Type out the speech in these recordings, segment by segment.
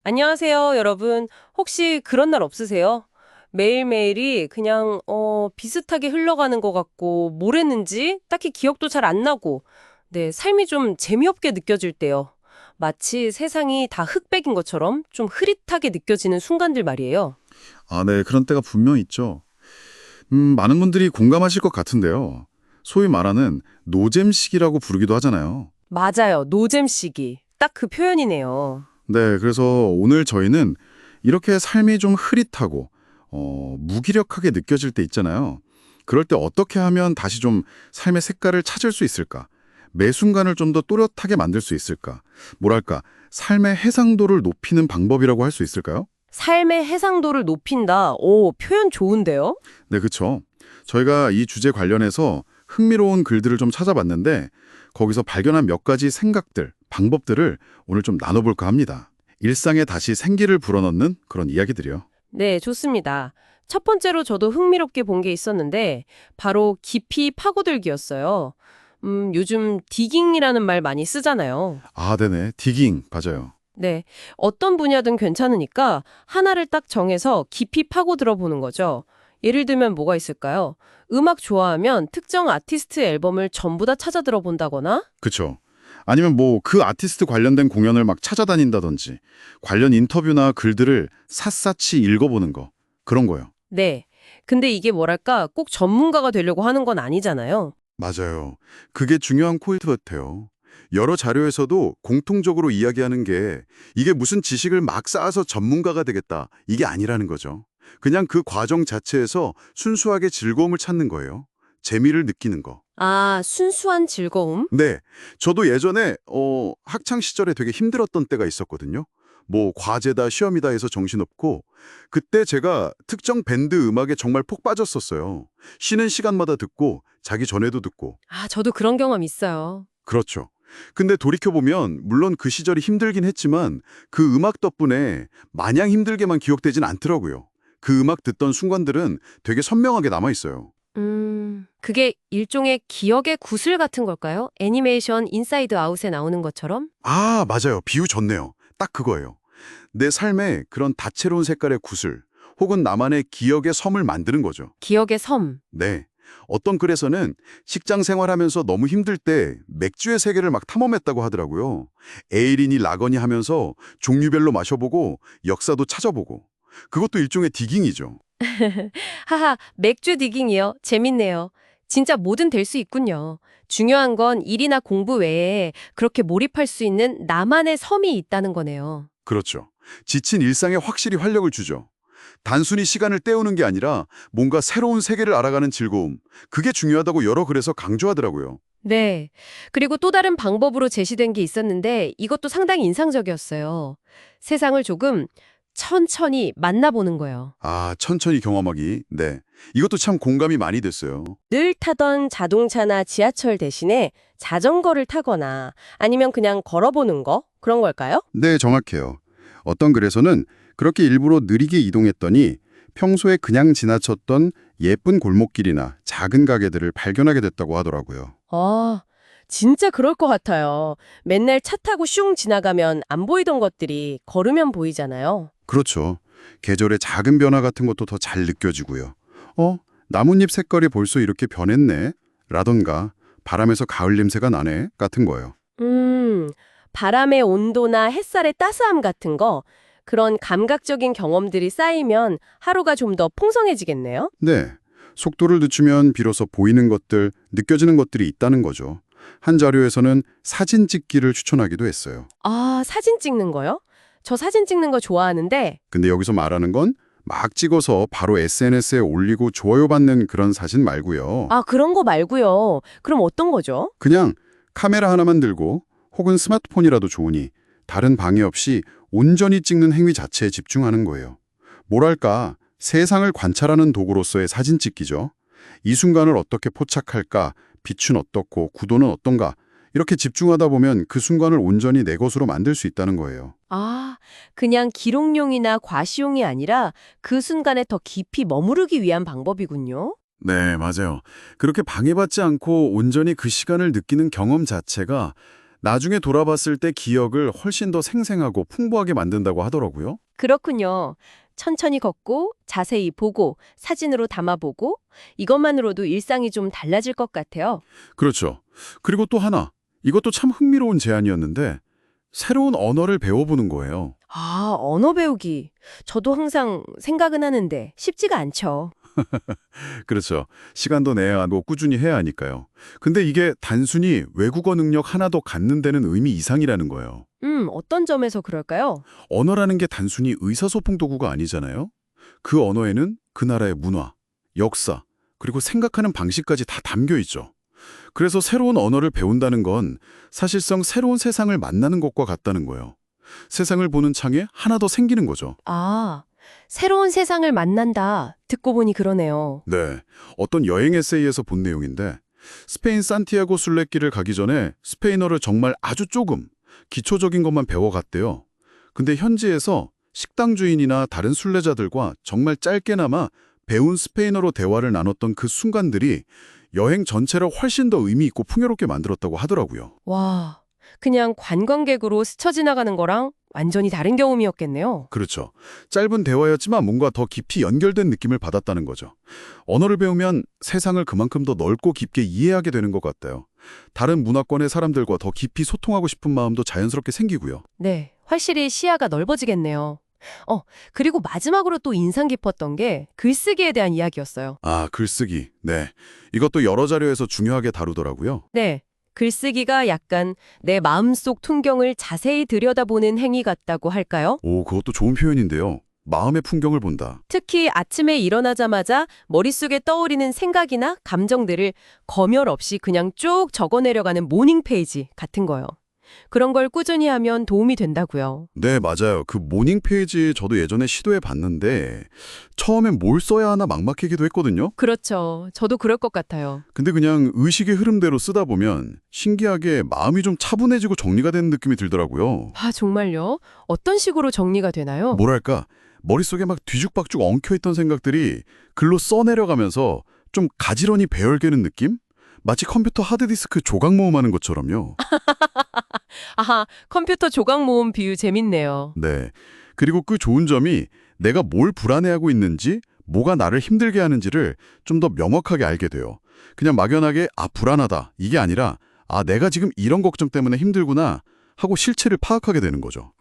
안녕하세요, 여러분. 혹시 그런 날 없으세요? 매일매일이 그냥 비슷하게 흘러가는 것 같고 뭘 했는지 딱히 기억도 잘 안 나고 네, 삶이 좀 재미없게 느껴질 때요. 마치 세상이 다 흑백인 것처럼 좀 흐릿하게 느껴지는 순간들 말이에요. 아, 네. 그런 때가 분명 있죠. 많은 분들이 공감하실 것 같은데요. 소위 말하는 노잼식이라고 부르기도 하잖아요. 맞아요. 노잼 시기. 딱 그 표현이네요. 네, 그래서 오늘 저희는 이렇게 삶이 좀 흐릿하고 무기력하게 느껴질 때 있잖아요. 그럴 때 어떻게 하면 다시 좀 삶의 색깔을 찾을 수 있을까? 매 순간을 좀 더 또렷하게 만들 수 있을까? 뭐랄까, 삶의 해상도를 높이는 방법이라고 할 수 있을까요? 삶의 해상도를 높인다. 오, 표현 좋은데요? 네, 그렇죠. 저희가 이 주제 관련해서 흥미로운 글들을 좀 찾아봤는데 거기서 발견한 몇 가지 생각들, 방법들을 오늘 좀 나눠볼까 합니다. 일상에 다시 생기를 불어넣는 그런 이야기들이요. 네, 좋습니다. 첫 번째로 저도 흥미롭게 본 게 있었는데, 바로 깊이 파고들기였어요. 요즘 디깅이라는 말 많이 쓰잖아요. 아, 네네. 디깅, 맞아요. 네, 어떤 분야든 괜찮으니까 하나를 딱 정해서 깊이 파고들어 보는 거죠. 예를 들면 뭐가 있을까요? 음악 좋아하면 특정 아티스트 앨범을 전부 다 찾아 들어본다거나, 그쵸. 아니면 뭐 그 아티스트 관련된 공연을 막 찾아다닌다든지 관련 인터뷰나 글들을 샅샅이 읽어보는 거. 그런 거요. 네. 근데 이게 뭐랄까, 꼭 전문가가 되려고 하는 건 아니잖아요. 맞아요. 그게 중요한 포인트 같아요. 여러 자료에서도 공통적으로 이야기하는 게 이게 무슨 지식을 막 쌓아서 전문가가 되겠다. 이게 아니라는 거죠. 그냥 그 과정 자체에서 순수하게 즐거움을 찾는 거예요. 재미를 느끼는 거. 아, 순수한 즐거움? 네. 저도 예전에 학창 시절에 되게 힘들었던 때가 있었거든요. 뭐 과제다 시험이다 해서 정신없고 그때 제가 특정 밴드 음악에 정말 푹 빠졌었어요. 쉬는 시간마다 듣고 자기 전에도 듣고 아, 저도 그런 경험 있어요. 그렇죠. 근데 돌이켜보면 물론 그 시절이 힘들긴 했지만 그 음악 덕분에 마냥 힘들게만 기억되진 않더라고요. 그 음악 듣던 순간들은 되게 선명하게 남아있어요. 그게 일종의 기억의 구슬 같은 걸까요? 애니메이션 인사이드 아웃에 나오는 것처럼? 아, 맞아요. 비유 좋네요. 딱 그거예요. 내 삶에 그런 다채로운 색깔의 구슬 혹은 나만의 기억의 섬을 만드는 거죠. 기억의 섬. 네. 어떤 글에서는 직장 생활하면서 너무 힘들 때 맥주의 세계를 막 탐험했다고 하더라고요. 에일이니 라거니 하면서 종류별로 마셔보고 역사도 찾아보고 그것도 일종의 디깅이죠. 하하, 맥주 디깅이요. 재밌네요. 진짜 뭐든 될 수 있군요. 중요한 건 일이나 공부 외에 그렇게 몰입할 수 있는 나만의 섬이 있다는 거네요. 그렇죠. 지친 일상에 확실히 활력을 주죠. 단순히 시간을 때우는 게 아니라 뭔가 새로운 세계를 알아가는 즐거움. 그게 중요하다고 여러 글에서 강조하더라고요. 네. 그리고 또 다른 방법으로 제시된 게 있었는데 이것도 상당히 인상적이었어요. 세상을 조금 천천히 만나보는 거예요. 아, 천천히 경험하기. 네. 이것도 참 공감이 많이 됐어요. 늘 타던 자동차나 지하철 대신에 자전거를 타거나 아니면 그냥 걸어보는 거? 그런 걸까요? 네, 정확해요. 어떤 글에서는 그렇게 일부러 느리게 이동했더니 평소에 그냥 지나쳤던 예쁜 골목길이나 작은 가게들을 발견하게 됐다고 하더라고요. 아, 진짜 그럴 것 같아요. 맨날 차 타고 슝 지나가면 안 보이던 것들이 걸으면 보이잖아요. 그렇죠. 계절의 작은 변화 같은 것도 더 잘 느껴지고요. 나뭇잎 색깔이 벌써 이렇게 변했네? 라던가 바람에서 가을 냄새가 나네? 같은 거예요. 음, 바람의 온도나 햇살의 따스함 같은 거, 그런 감각적인 경험들이 쌓이면 하루가 좀 더 풍성해지겠네요? 네. 속도를 늦추면 비로소 보이는 것들, 느껴지는 것들이 있다는 거죠. 한 자료에서는 사진 찍기를 추천하기도 했어요. 아, 사진 찍는 거요? 저 사진 찍는 거 좋아하는데, 근데 여기서 말하는 건 막 찍어서 바로 SNS에 올리고 좋아요 받는 그런 사진 말고요. 아, 그런 거 말고요. 그럼 어떤 거죠? 그냥 카메라 하나만 들고 혹은 스마트폰이라도 좋으니 다른 방해 없이 온전히 찍는 행위 자체에 집중하는 거예요. 뭐랄까, 세상을 관찰하는 도구로서의 사진 찍기죠. 이 순간을 어떻게 포착할까, 빛은 어떻고 구도는 어떤가, 이렇게 집중하다 보면 그 순간을 온전히 내 것으로 만들 수 있다는 거예요. 아, 그냥 기록용이나 과시용이 아니라 그 순간에 더 깊이 머무르기 위한 방법이군요. 네, 맞아요. 그렇게 방해받지 않고 온전히 그 시간을 느끼는 경험 자체가 나중에 돌아봤을 때 기억을 훨씬 더 생생하고 풍부하게 만든다고 하더라고요. 그렇군요. 천천히 걷고 자세히 보고 사진으로 담아보고 이것만으로도 일상이 좀 달라질 것 같아요. 그렇죠. 그리고 또 하나, 이것도 참 흥미로운 제안이었는데 새로운 언어를 배워보는 거예요. 아, 언어 배우기. 저도 항상 생각은 하는데 쉽지가 않죠. 그렇죠. 시간도 내야 하고 꾸준히 해야 하니까요. 근데 이게 단순히 외국어 능력 하나 더 갖는 데는 의미 이상이라는 거예요. 어떤 점에서 그럴까요? 언어라는 게 단순히 의사소통 도구가 아니잖아요. 그 언어에는 그 나라의 문화, 역사, 그리고 생각하는 방식까지 다 담겨 있죠. 그래서 새로운 언어를 배운다는 건 사실상 새로운 세상을 만나는 것과 같다는 거예요. 세상을 보는 창에 하나 더 생기는 거죠. 아, 새로운 세상을 만난다. 듣고 보니 그러네요. 네, 어떤 여행 에세이에서 본 내용인데 스페인 산티아고 순례길을 가기 전에 스페인어를 정말 아주 조금 기초적인 것만 배워갔대요. 근데 현지에서 식당 주인이나 다른 순례자들과 정말 짧게나마 배운 스페인어로 대화를 나눴던 그 순간들이 여행 전체를 훨씬 더 의미 있고 풍요롭게 만들었다고 하더라고요. 와, 그냥 관광객으로 스쳐 지나가는 거랑 완전히 다른 경험이었겠네요. 그렇죠. 짧은 대화였지만 뭔가 더 깊이 연결된 느낌을 받았다는 거죠. 언어를 배우면 세상을 그만큼 더 넓고 깊게 이해하게 되는 것 같아요. 다른 문화권의 사람들과 더 깊이 소통하고 싶은 마음도 자연스럽게 생기고요. 네, 확실히 시야가 넓어지겠네요. 그리고 마지막으로 또 인상 깊었던 게 글쓰기에 대한 이야기였어요. 아, 글쓰기. 네. 이것도 여러 자료에서 중요하게 다루더라고요. 네, 글쓰기가 약간 내 마음속 풍경을 자세히 들여다보는 행위 같다고 할까요? 오, 그것도 좋은 표현인데요. 마음의 풍경을 본다. 특히 아침에 일어나자마자 머릿속에 떠오르는 생각이나 감정들을 검열 없이 그냥 쭉 적어내려가는 모닝 페이지 같은 거요. 그런 걸 꾸준히 하면 도움이 된다고요. 네, 맞아요. 그 모닝 페이지 저도 예전에 시도해 봤는데 처음엔 뭘 써야 하나 막막하기도 했거든요. 그렇죠. 저도 그럴 것 같아요. 근데 그냥 의식의 흐름대로 쓰다 보면 신기하게 마음이 좀 차분해지고 정리가 되는 느낌이 들더라고요. 아, 정말요? 어떤 식으로 정리가 되나요? 뭐랄까, 머릿속에 막 뒤죽박죽 엉켜있던 생각들이 글로 써내려가면서 좀 가지런히 배열되는 느낌? 마치 컴퓨터 하드디스크 조각 모음하는 것처럼요. 아하, 컴퓨터 조각 모음 비유 재밌네요. 네. 그리고 그 좋은 점이 내가 뭘 불안해하고 있는지, 뭐가 나를 힘들게 하는지를 좀 더 명확하게 알게 돼요. 그냥 막연하게 불안하다 이게 아니라 내가 지금 이런 걱정 때문에 힘들구나 하고 실체를 파악하게 되는 거죠.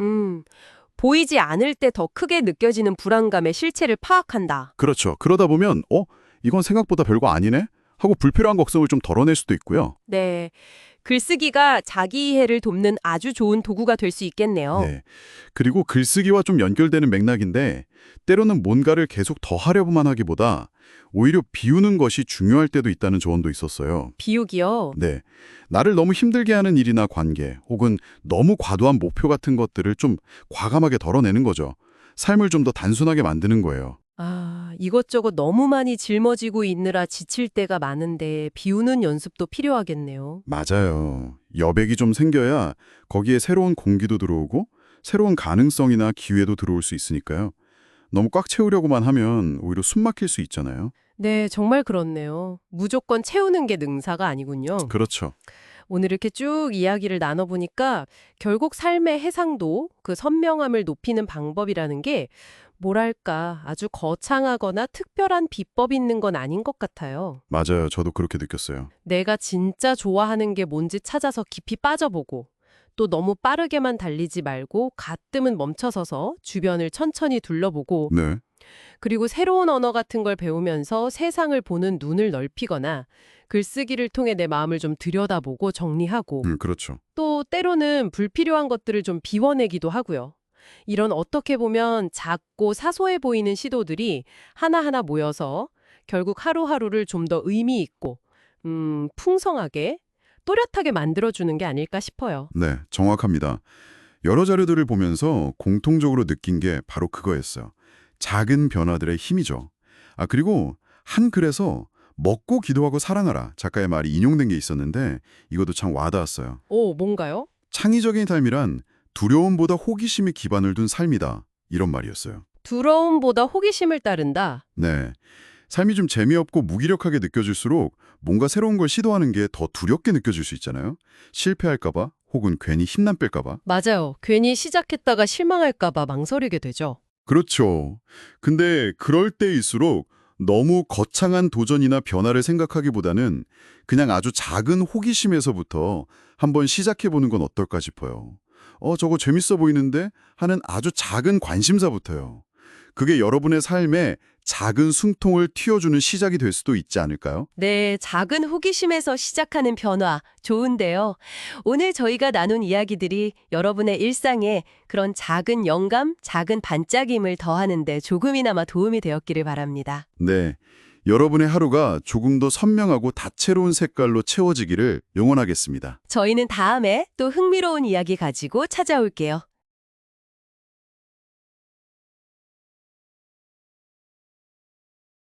보이지 않을 때 더 크게 느껴지는 불안감의 실체를 파악한다. 그렇죠. 그러다 보면 이건 생각보다 별거 아니네? 하고 불필요한 걱정을 좀 덜어낼 수도 있고요. 네. 글쓰기가 자기 이해를 돕는 아주 좋은 도구가 될 수 있겠네요. 네. 그리고 글쓰기와 좀 연결되는 맥락인데 때로는 뭔가를 계속 더 하려고만 하기보다 오히려 비우는 것이 중요할 때도 있다는 조언도 있었어요. 비우기요. 네. 나를 너무 힘들게 하는 일이나 관계 혹은 너무 과도한 목표 같은 것들을 좀 과감하게 덜어내는 거죠. 삶을 좀 더 단순하게 만드는 거예요. 아, 이것저것 너무 많이 짊어지고 있느라 지칠 때가 많은데 비우는 연습도 필요하겠네요. 맞아요. 여백이 좀 생겨야 거기에 새로운 공기도 들어오고 새로운 가능성이나 기회도 들어올 수 있으니까요. 너무 꽉 채우려고만 하면 오히려 숨 막힐 수 있잖아요. 네, 정말 그렇네요. 무조건 채우는 게 능사가 아니군요. 그렇죠. 오늘 이렇게 쭉 이야기를 나눠보니까 결국 삶의 해상도, 그 선명함을 높이는 방법이라는 게 뭐랄까 아주 거창하거나 특별한 비법이 있는 건 아닌 것 같아요. 맞아요. 저도 그렇게 느꼈어요. 내가 진짜 좋아하는 게 뭔지 찾아서 깊이 빠져보고 또 너무 빠르게만 달리지 말고 가끔은 멈춰서서 주변을 천천히 둘러보고 네. 그리고 새로운 언어 같은 걸 배우면서 세상을 보는 눈을 넓히거나 글쓰기를 통해 내 마음을 좀 들여다보고 정리하고 그렇죠. 또 때로는 불필요한 것들을 좀 비워내기도 하고요. 이런 어떻게 보면 작고 사소해 보이는 시도들이 하나하나 모여서 결국 하루하루를 좀 더 의미 있고 풍성하게 또렷하게 만들어주는 게 아닐까 싶어요. 네, 정확합니다. 여러 자료들을 보면서 공통적으로 느낀 게 바로 그거였어요. 작은 변화들의 힘이죠. 그리고 한 글에서 먹고 기도하고 사랑하라 작가의 말이 인용된 게 있었는데 이것도 참 와닿았어요. 오, 뭔가요? 창의적인 삶이란 두려움보다 호기심이 기반을 둔 삶이다. 이런 말이었어요. 두려움보다 호기심을 따른다. 네. 삶이 좀 재미없고 무기력하게 느껴질수록 뭔가 새로운 걸 시도하는 게 더 두렵게 느껴질 수 있잖아요. 실패할까 봐 혹은 괜히 힘남 뺄까 봐. 맞아요. 괜히 시작했다가 실망할까봐 망설이게 되죠. 그렇죠. 근데 그럴 때일수록 너무 거창한 도전이나 변화를 생각하기보다는 그냥 아주 작은 호기심에서부터 한번 시작해보는 건 어떨까 싶어요. 저거 재밌어 보이는데 하는 아주 작은 관심사부터요. 그게 여러분의 삶에 작은 숨통을 틔워주는 시작이 될 수도 있지 않을까요? 네, 작은 호기심에서 시작하는 변화, 좋은데요. 오늘 저희가 나눈 이야기들이 여러분의 일상에 그런 작은 영감, 작은 반짝임을 더하는데 조금이나마 도움이 되었기를 바랍니다. 네. 여러분의 하루가 조금 더 선명하고 다채로운 색깔로 채워지기를 응원하겠습니다. 저희는 다음에 또 흥미로운 이야기 가지고 찾아올게요.